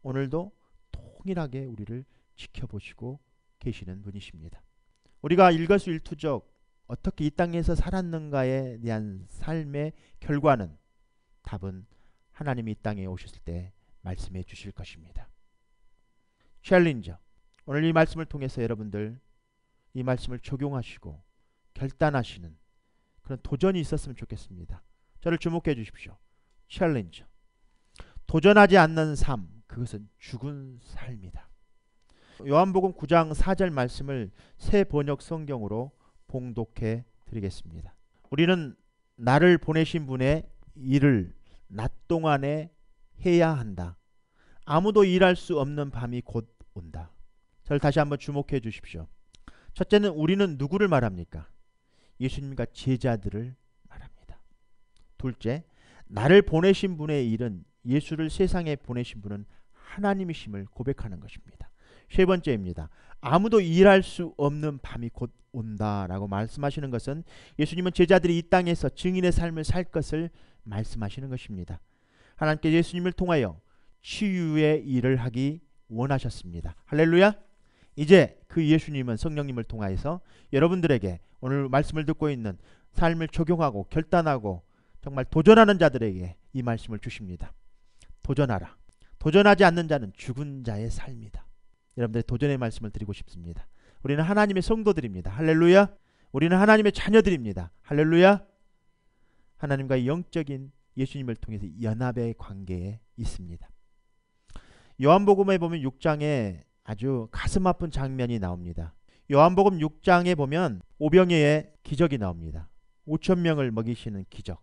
오늘도 통일하게 우리를 지켜보시고 계시는 분이십니다. 우리가 일거수일투족 어떻게 이 땅에서 살았는가에 대한 삶의 결과는, 답은 하나님이 이 땅에 오셨을 때 말씀해 주실 것입니다. 챌린저, 오늘 이 말씀을 통해서 여러분들 이 말씀을 적용하시고 결단하시는 그런 도전이 있었으면 좋겠습니다. 저를 주목해 주십시오. 챌린저, 도전하지 않는 삶, 그것은 죽은 삶이다. 요한복음 9장 4절 말씀을 새 번역 성경으로 봉독해 드리겠습니다. 우리는 나를 보내신 분의 일을 낮 동안에 해야 한다. 아무도 일할 수 없는 밤이 곧 온다. 저를 다시 한번 주목해 주십시오. 첫째는 우리는 누구를 말합니까? 예수님과 제자들을 말합니다. 둘째, 나를 보내신 분의 일은, 예수를 세상에 보내신 분은 하나님이심을 고백하는 것입니다. 세 번째입니다. 아무도 일할 수 없는 밤이 곧 온다라고 말씀하시는 것은 예수님은 제자들이 이 땅에서 증인의 삶을 살 것을 말씀하시는 것입니다. 하나님께 예수님을 통하여 치유의 일을 하기 원하셨습니다. 할렐루야. 이제 그 예수님은 성령님을 통하여서 여러분들에게 오늘 말씀을 듣고 있는 삶을 적용하고 결단하고 정말 도전하는 자들에게 이 말씀을 주십니다. 도전하라. 도전하지 않는 자는 죽은 자의 삶이다. 여러분들의 도전의 말씀을 드리고 싶습니다. 우리는 하나님의 성도들입니다. 할렐루야. 우리는 하나님의 자녀들입니다. 할렐루야. 하나님과의 영적인 예수님을 통해서 연합의 관계에 있습니다. 요한복음에 보면 6장에 아주 가슴 아픈 장면이 나옵니다. 요한복음 6장에 보면 오병이의 기적이 나옵니다. 5천 명을 먹이시는 기적.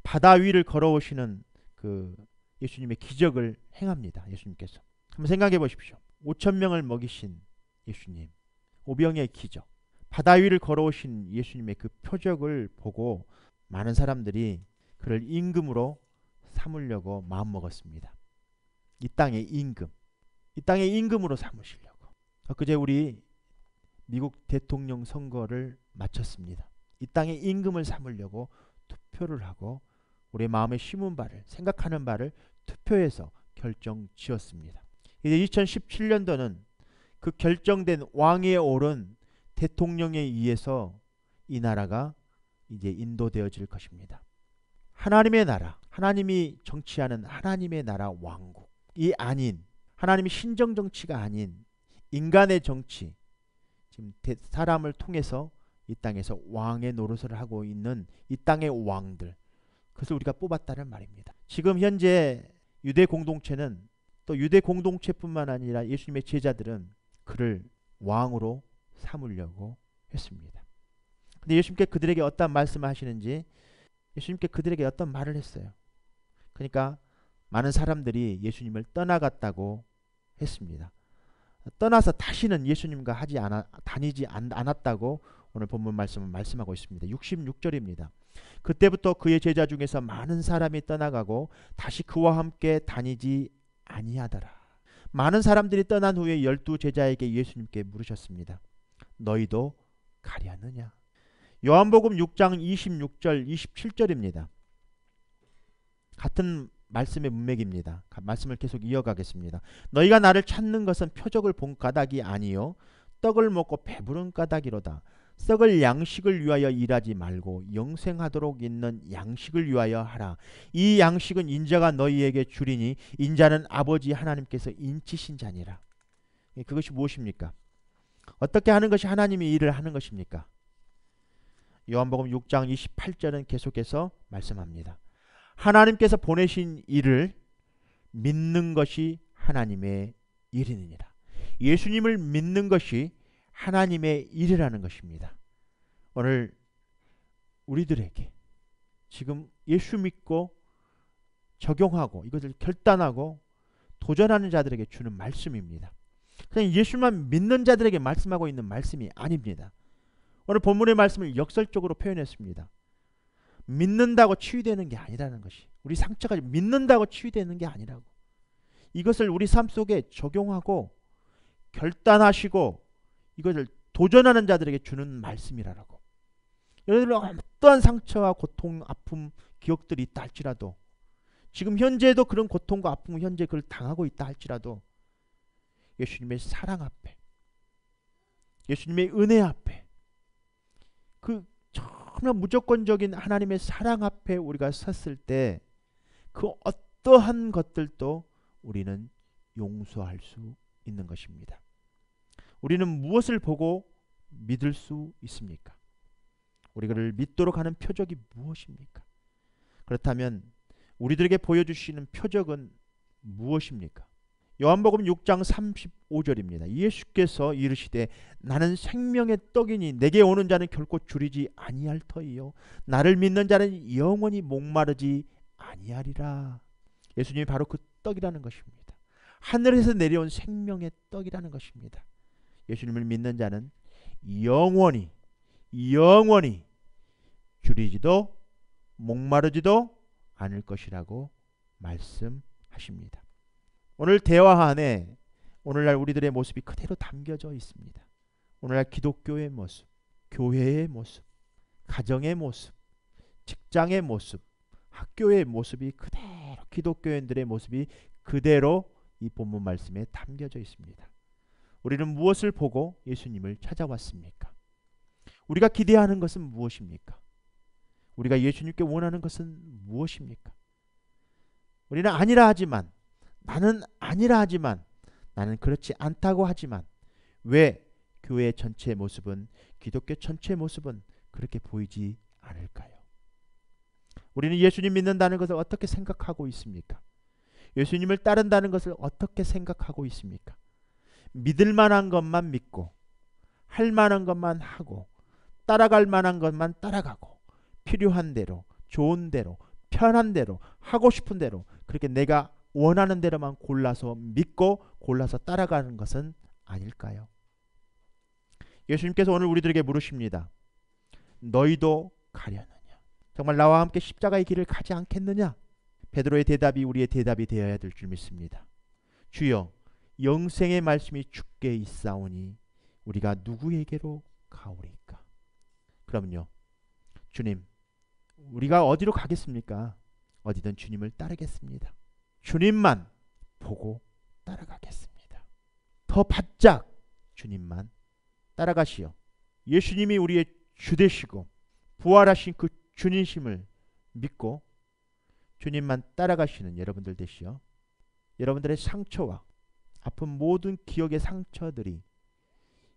바다 위를 걸어오시는 그 예수님의 기적을 행합니다. 예수님께서. 한번 생각해 보십시오. 5천 명을 먹이신 예수님, 오병이의 기적, 바다 위를 걸어오신 예수님의 그 표적을 보고 많은 사람들이 그를 임금으로 삼으려고 마음먹었습니다. 이 땅의 임금, 이 땅의 임금으로 삼으시려고. 그제 우리 미국 대통령 선거를 마쳤습니다. 이 땅의 임금을 삼으려고 투표를 하고 우리 마음에 심은 바를, 생각하는 바를 투표해서 결정지었습니다. 이제 2017년도는 그 결정된 왕위에 오른 대통령에 의해서 이 나라가 이제 인도되어질 것입니다. 하나님의 나라, 하나님이 정치하는 하나님의 나라 왕국이 아닌, 하나님이 신정 정치가 아닌 인간의 정치, 지금 사람을 통해서 이 땅에서 왕의 노릇을 하고 있는 이 땅의 왕들, 그것을 우리가 뽑았다는 말입니다. 지금 현재 유대 공동체는, 또 유대 공동체뿐만 아니라 예수님의 제자들은 그를 왕으로 삼으려고 했습니다. 근데 예수님께 그들에게 어떤 말씀을 하시는지, 예수님께 그들에게 어떤 말을 했어요. 그러니까 많은 사람들이 예수님을 떠나갔다고 했습니다. 떠나서 다시는 예수님과 다니지 않았다고 오늘 본문 말씀은 말씀하고 있습니다. 66절입니다. 그때부터 그의 제자 중에서 많은 사람이 떠나가고 다시 그와 함께 다니지 아니하더라. 많은 사람들이 떠난 후에 12제자에게 예수님께 물으셨습니다. 너희도 가랴느냐? 요한복음 6장 26절 27절입니다. 같은 말씀의 문맥입니다. 말씀을 계속 이어가겠습니다. 너희가 나를 찾는 것은 표적을 본 까닭이 아니요 떡을 먹고 배부른 까닭이로다. 썩을 양식을 위하여 일하지 말고 영생하도록 있는 양식을 위하여 하라. 이 양식은 인자가 너희에게 주리니 인자는 아버지 하나님께서 인치신 자니라. 그것이 무엇입니까? 어떻게 하는 것이 하나님이 일을 하는 것입니까? 요한복음 6장 28절은 계속해서 말씀합니다. 하나님께서 보내신 일을 믿는 것이 하나님의 일이니라. 예수님을 믿는 것이 하나님의 일이라는 것입니다. 오늘 우리들에게 지금 예수 믿고 적용하고 이것을 결단하고 도전하는 자들에게 주는 말씀입니다. 그냥 예수만 믿는 자들에게 말씀하고 있는 말씀이 아닙니다. 오늘 본문의 말씀을 역설적으로 표현했습니다. 믿는다고 치유되는 게 아니라는 것이, 우리 상처가 믿는다고 치유되는 게 아니라고, 이것을 우리 삶 속에 적용하고 결단하시고 이것을 도전하는 자들에게 주는 말씀이라고. 여러분들 어떠한 상처와 고통, 아픔, 기억들이 있다 할지라도, 지금 현재도 그런 고통과 아픔, 현재 그걸 당하고 있다 할지라도 예수님의 사랑 앞에, 예수님의 은혜 앞에, 그 정말 무조건적인 하나님의 사랑 앞에 우리가 섰을 때 그 어떠한 것들도 우리는 용서할 수 있는 것입니다. 우리는 무엇을 보고 믿을 수 있습니까? 우리를 믿도록 하는 표적이 무엇입니까? 그렇다면 우리들에게 보여주시는 표적은 무엇입니까? 요한복음 6장 35절입니다. 예수께서 이르시되 나는 생명의 떡이니 내게 오는 자는 결코 줄이지 아니할 터이요 나를 믿는 자는 영원히 목마르지 아니하리라. 예수님이 바로 그 떡이라는 것입니다. 하늘에서 내려온 생명의 떡이라는 것입니다. 예수님을 믿는 자는 영원히 줄이지도 목마르지도 않을 것이라고 말씀하십니다. 오늘 대화 안에 오늘날 우리들의 모습이 그대로 담겨져 있습니다. 오늘날 기독교의 모습, 교회의 모습, 가정의 모습, 직장의 모습, 학교의 모습이 그대로, 기독교인들의 모습이 그대로 이 본문 말씀에 담겨져 있습니다. 우리는 무엇을 보고 예수님을 찾아왔습니까? 우리가 기대하는 것은 무엇입니까? 우리가 예수님께 원하는 것은 무엇입니까? 우리는 아니라 하지만, 나는 아니라 하지만, 나는 그렇지 않다고 하지만, 왜 교회 전체의 모습은, 기독교 전체의 모습은 그렇게 보이지 않을까요? 우리는 예수님 믿는다는 것을 어떻게 생각하고 있습니까? 예수님을 따른다는 것을 어떻게 생각하고 있습니까? 믿을 만한 것만 믿고, 할 만한 것만 하고, 따라갈 만한 것만 따라가고, 필요한 대로, 좋은 대로, 편한 대로, 하고 싶은 대로, 그렇게 내가 원하는 대로만 골라서 믿고 골라서 따라가는 것은 아닐까요? 예수님께서 오늘 우리들에게 물으십니다. 너희도 가려느냐? 정말 나와 함께 십자가의 길을 가지 않겠느냐? 베드로의 대답이 우리의 대답이 되어야 될 줄 믿습니다. 주여, 영생의 말씀이 주께 있사오니 우리가 누구에게로 가오리까? 그럼요, 주님, 우리가 어디로 가겠습니까? 어디든 주님을 따르겠습니다. 주님만 보고 따라가겠습니다. 더 바짝 주님만 따라가시오. 예수님이 우리의 주 되시고 부활하신 그 주님심을 믿고 주님만 따라가시는 여러분들 되시오. 여러분들의 상처와 아픈 모든 기억의 상처들이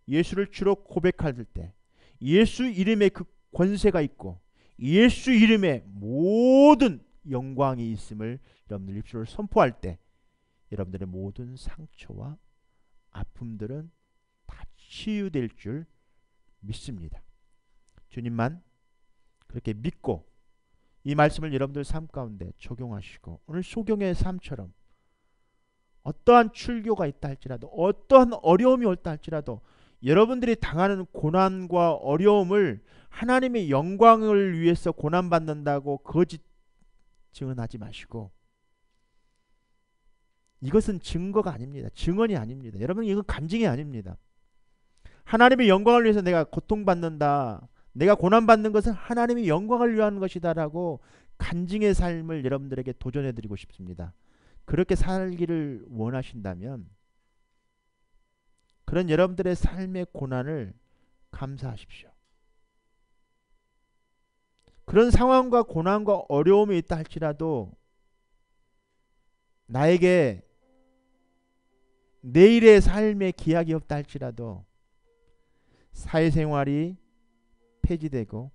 예수를 주로 고백할 때 예수 이름에 그 권세가 있고 예수 이름에 모든 영광이 있음을 여러분들 입술을 선포할 때 여러분들의 모든 상처와 아픔들은 다 치유될 줄 믿습니다. 주님만 그렇게 믿고 이 말씀을 여러분들 삶 가운데 적용하시고 오늘 소경의 삶처럼 어떠한 출교가 있다 할지라도 어떠한 어려움이 올다 할지라도 여러분들이 당하는 고난과 어려움을 하나님의 영광을 위해서 고난받는다고 거짓 증언하지 마시고, 이것은 증거가 아닙니다. 증언이 아닙니다. 여러분, 이건 간증이 아닙니다. 하나님의 영광을 위해서 내가 고통받는다, 내가 고난받는 것은 하나님의 영광을 위한 것이다라고 간증의 삶을 여러분들에게 도전해드리고 싶습니다. 그렇게 살기를 원하신다면 그런 여러분들의 삶의 고난을 감사하십시오. 그런 상황과 고난과 어려움이 있다 할지라도 나에게 내일의 삶의 기약이 없다 할지라도 사회생활이 폐지되고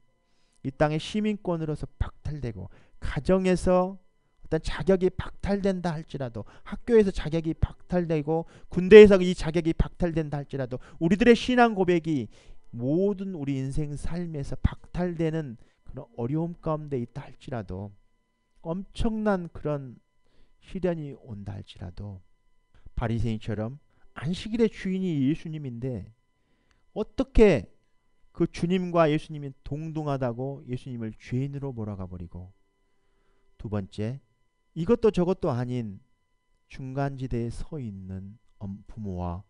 이 땅의 시민권으로서 박탈되고 가정에서 어떤 자격이 박탈된다 할지라도 학교에서 자격이 박탈되고 군대에서 이 자격이 박탈된다 할지라도 우리들의 신앙 고백이 모든 우리 인생 삶에서 박탈되는 그런 어려움 가운데 있다 할지라도 엄청난 그런 시련이 온다 할지라도 바리새인처럼 안식일의 주인이 예수님인데 어떻게 그 주님과 예수님이 동등하다고 예수님을 죄인으로 몰아가 버리고, 두 번째, 이것도 저것도 아닌 중간지대에 서 있는 부모와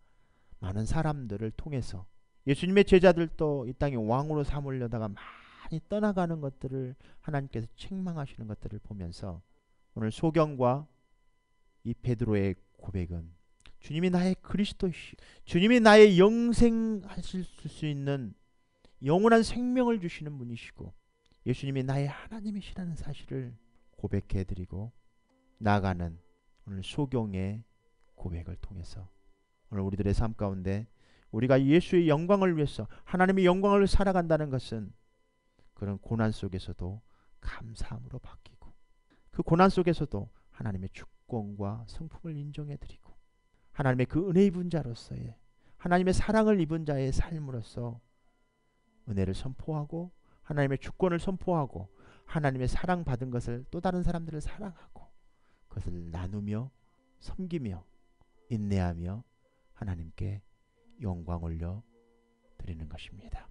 많은 사람들을 통해서 예수님의 제자들도 이 땅에 왕으로 삼으려다가 많이 떠나가는 것들을 하나님께서 책망하시는 것들을 보면서 오늘 소경과 이 베드로의 고백은 주님이 나의 그리스도이시, 주님이 나의 영생하실 수 있는 영원한 생명을 주시는 분이시고 예수님이 나의 하나님이시라는 사실을 고백해드리고 나아가는 오늘 소경의 고백을 통해서 오늘 우리들의 삶 가운데 우리가 예수의 영광을 위해서 하나님의 영광을 살아간다는 것은 그런 고난 속에서도 감사함으로 바뀌고 그 고난 속에서도 하나님의 주권과 성품을 인정해드리고 하나님의 그 은혜 입은 자로서의 하나님의 사랑을 입은 자의 삶으로서 은혜를 선포하고 하나님의 주권을 선포하고 하나님의 사랑받은 것을 또 다른 사람들을 사랑하고 그것을 나누며 섬기며 인내하며 하나님께 영광 올려 드리는 것입니다.